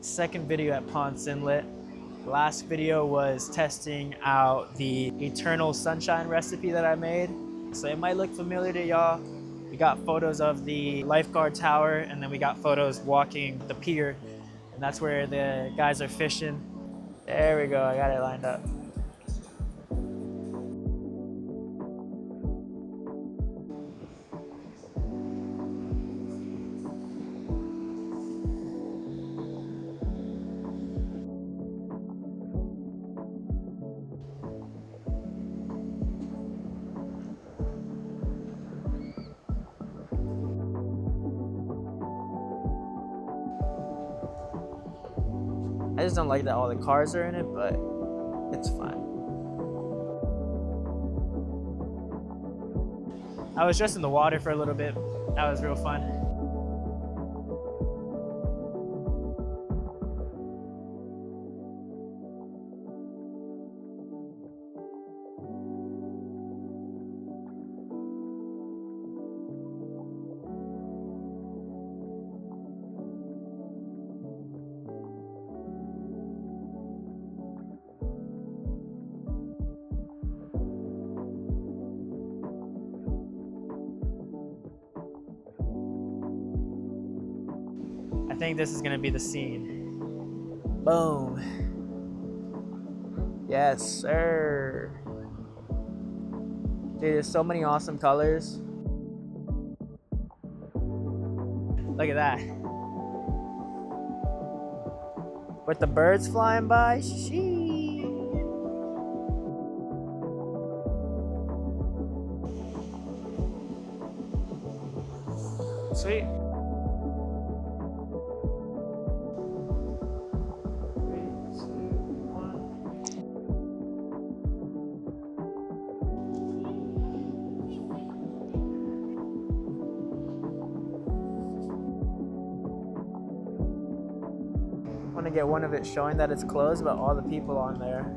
Second video at Ponce Inlet. Last video was testing out the Eternal Sunshine recipe that I made. So it might look familiar to y'all. We got photos of the lifeguard tower, and then we got photos walking the pier. And that's where the guys are fishing. There we go, I got it lined up. I just don't like that all the cars are in it, but it's fine. I was just in the water for a little bit. That was real fun. I think this is gonna be the scene. Boom. Yes, sir. Dude, there's so many awesome colors. Look at that. With the birds flying by, sheesh. Sweet. I want to get one of it showing that it's closed, but all the people on there.